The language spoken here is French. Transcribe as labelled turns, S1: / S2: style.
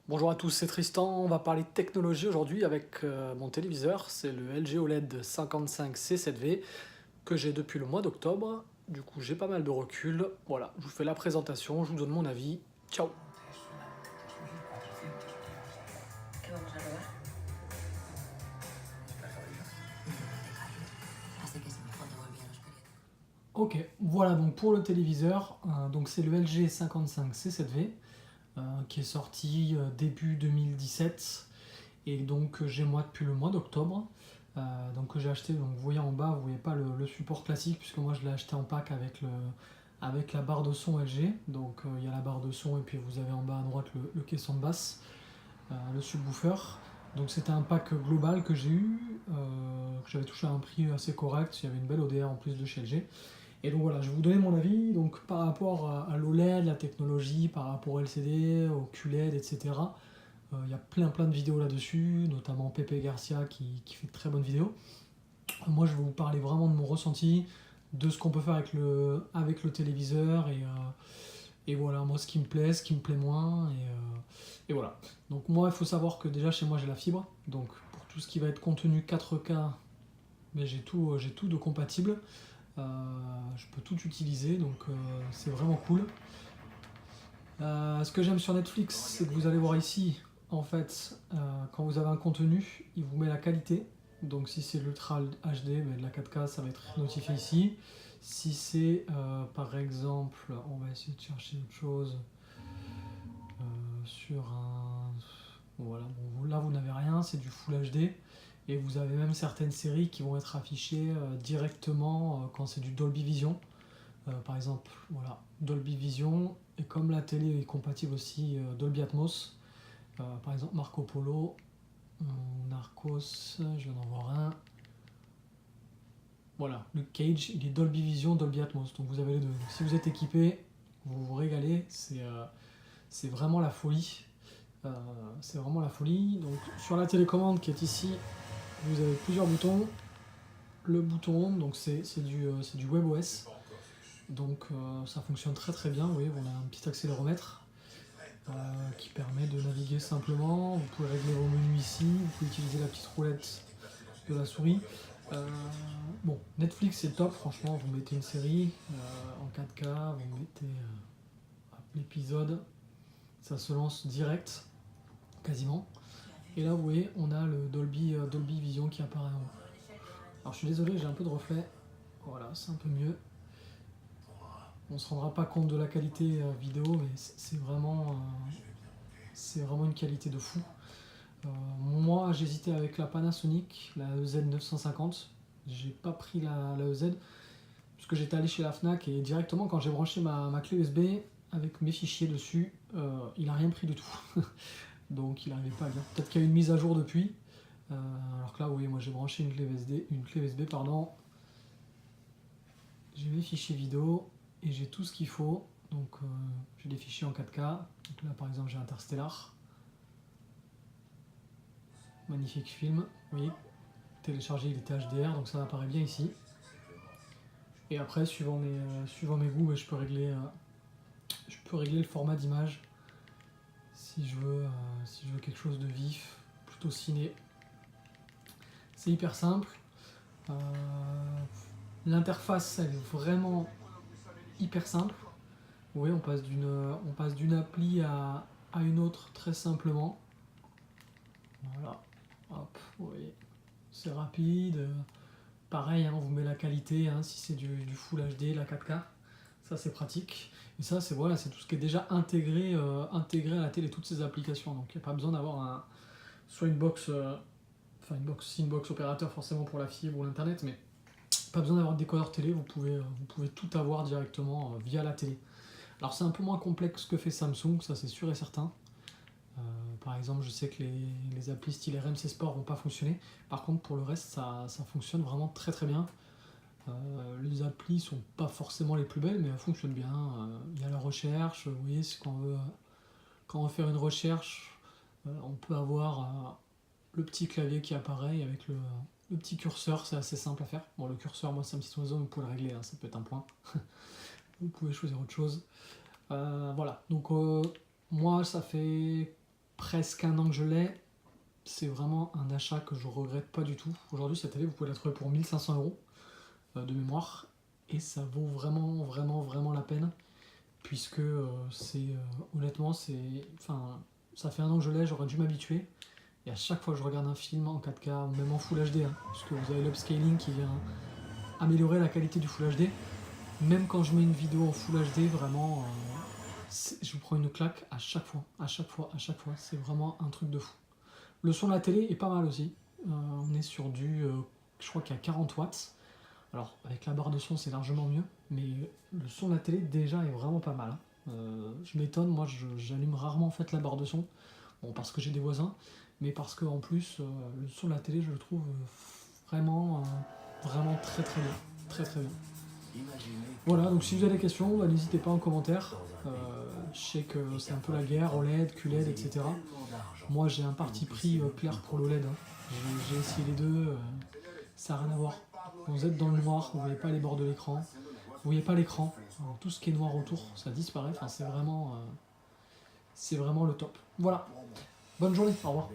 S1: Bonjour à tous, c'est Tristan. On va parler technologie aujourd'hui avec mon téléviseur. C'est le LG OLED 55C7V que j'ai depuis le mois d'octobre. Du coup, j'ai pas mal de recul. Voilà, je vous fais la présentation, je vous donne mon avis. Ciao!
S2: ¿Qué vamos a robar? Así que si mejor devolví a los periódicos.
S1: Ok, voilà donc pour le téléviseur. Donc c'est le LG 55C7V qui est sorti début 2017 et donc j'ai moi depuis le mois d'octobre. Donc que j'ai acheté, donc vous voyez en bas, vous voyez pas le support classique puisque moi je l'ai acheté en pack avec la barre de son LG. Donc il y a la barre de son et puis vous avez en bas à droite le caisson de basse, le subwoofer. Donc c'était un pack global que j'ai eu, que j'avais touché à un prix assez correct, il y avait une belle ODR en plus de chez LG. Et donc voilà, je vais vous donner mon avis donc, par rapport à l'OLED, la technologie, par rapport au LCD, au QLED, etc. Il y a plein de vidéos là-dessus, notamment Pepe Garcia qui fait de très bonnes vidéos. Moi, je vais vous parler vraiment de mon ressenti, de ce qu'on peut faire avec le téléviseur, et voilà, moi, ce qui me plaît, ce qui me plaît moins, et voilà. Donc moi, il faut savoir que déjà, chez moi, j'ai la fibre, donc pour tout ce qui va être contenu 4K, mais j'ai tout de compatible. Je peux tout utiliser, donc c'est vraiment cool. Ce que j'aime sur Netflix, c'est que vous allez voir ici, en fait, quand vous avez un contenu, il vous met la qualité. Donc si c'est l'Ultra HD, mais de la 4K, ça va être notifié ici. Si c'est, par exemple, on va essayer de chercher autre chose, sur un... Bon, voilà, bon, là vous n'avez rien, c'est du Full HD. Et vous avez même certaines séries qui vont être affichées directement quand c'est du Dolby Vision. Par exemple, voilà, Dolby Vision, et comme la télé est compatible aussi Dolby Atmos, par exemple Marco Polo, Narcos, je viens d'en voir un. Voilà, Luke Cage, il est Dolby Vision, Dolby Atmos, donc vous avez les deux. Donc, si vous êtes équipé, vous vous régalez, c'est vraiment la folie. C'est vraiment la folie. Donc sur la télécommande qui est ici, vous avez plusieurs boutons. Le bouton Home, donc c'est du WebOS. Donc ça fonctionne très bien, vous voyez, on a un petit accéléromètre qui permet de naviguer simplement. Vous pouvez régler vos menus ici, vous pouvez utiliser la petite roulette de la souris. Bon, Netflix c'est top, franchement, vous mettez une série en 4K, vous mettez l'épisode, ça se lance direct, quasiment. Et là, vous voyez, on a le Dolby Vision qui apparaît en haut. Alors je suis désolé, j'ai un peu de reflet, voilà, c'est un peu mieux. On se rendra pas compte de la qualité vidéo, mais c'est vraiment une qualité de fou. Moi, j'hésitais avec la Panasonic, la EZ950. J'ai pas pris la EZ parce que j'étais allé chez la Fnac et directement quand j'ai branché ma clé USB avec mes fichiers dessus, il a rien pris du tout. Donc il n'arrivait pas à lire. Peut-être qu'il y a eu une mise à jour depuis. Alors que là, oui, moi j'ai branché une clé USB, pardon. J'ai mes fichiers vidéo et j'ai tout ce qu'il faut. Donc j'ai des fichiers en 4K. Donc là par exemple j'ai Interstellar. Magnifique film, oui. Téléchargé, il était HDR, donc ça apparaît bien ici. Et après, suivant mes goûts, je peux régler le format d'image si je veux quelque chose de vif, plutôt ciné. C'est hyper simple. L'interface, elle est vraiment hyper simple. Vous voyez, on passe d'une appli à une autre très simplement. Voilà, hop, vous voyez, c'est rapide. Pareil, hein, on vous met la qualité, hein, si c'est du Full HD, la 4K, ça c'est pratique. Et ça c'est voilà, c'est tout ce qui est déjà intégré à la télé, toutes ces applications. Donc il n'y a pas besoin d'avoir soit une box, une box opérateur forcément pour la fibre ou l'internet, mais pas besoin d'avoir de décodeur télé, vous pouvez tout avoir directement via la télé. Alors c'est un peu moins complexe que fait Samsung, ça c'est sûr et certain. Par exemple, je sais que les applis style RMC Sport vont pas fonctionner. Par contre, pour le reste, ça fonctionne vraiment très bien. Les applis sont pas forcément les plus belles, mais elles fonctionnent bien. Il y a la recherche, vous voyez, quand on veut faire une recherche, on peut avoir le petit clavier qui apparaît avec le petit curseur, c'est assez simple à faire. Bon, le curseur, moi, c'est un petit oiseau, vous pouvez le régler, hein, ça peut être un point. Vous pouvez choisir autre chose. Voilà, donc moi, ça fait presque un an que je l'ai. C'est vraiment un achat que je regrette pas du tout. Aujourd'hui, cette télé, vous pouvez la trouver pour 1500 € de mémoire. Et ça vaut vraiment la peine. Puisque honnêtement, enfin, ça fait un an que je l'ai, j'aurais dû m'habituer. Et à chaque fois que je regarde un film en 4K, ou même en Full HD, hein, parce que vous avez l'upscaling qui vient améliorer la qualité du Full HD, même quand je mets une vidéo en Full HD, vraiment, je vous prends une claque à chaque fois. C'est vraiment un truc de fou. Le son de la télé est pas mal aussi. On est sur je crois qu'il y a 40 watts. Alors, avec la barre de son, c'est largement mieux, mais le son de la télé, déjà, est vraiment pas mal. Hein. Je m'étonne, moi, j'allume rarement en fait la barre de son. Bon, parce que j'ai des voisins, mais parce que en plus, le son de la télé, je le trouve vraiment très bien. Très bien. Voilà, donc si vous avez des questions, bah, n'hésitez pas en commentaire. Je sais que c'est un peu la guerre, OLED, QLED, etc. Moi, j'ai un parti pris clair pour l'OLED. Hein. J'ai essayé les deux, ça n'a rien à voir. Vous êtes dans le noir, vous ne voyez pas les bords de l'écran, vous ne voyez pas l'écran. Tout ce qui est noir autour, ça disparaît. Enfin, c'est vraiment le top. Voilà. Bonne journée, au revoir.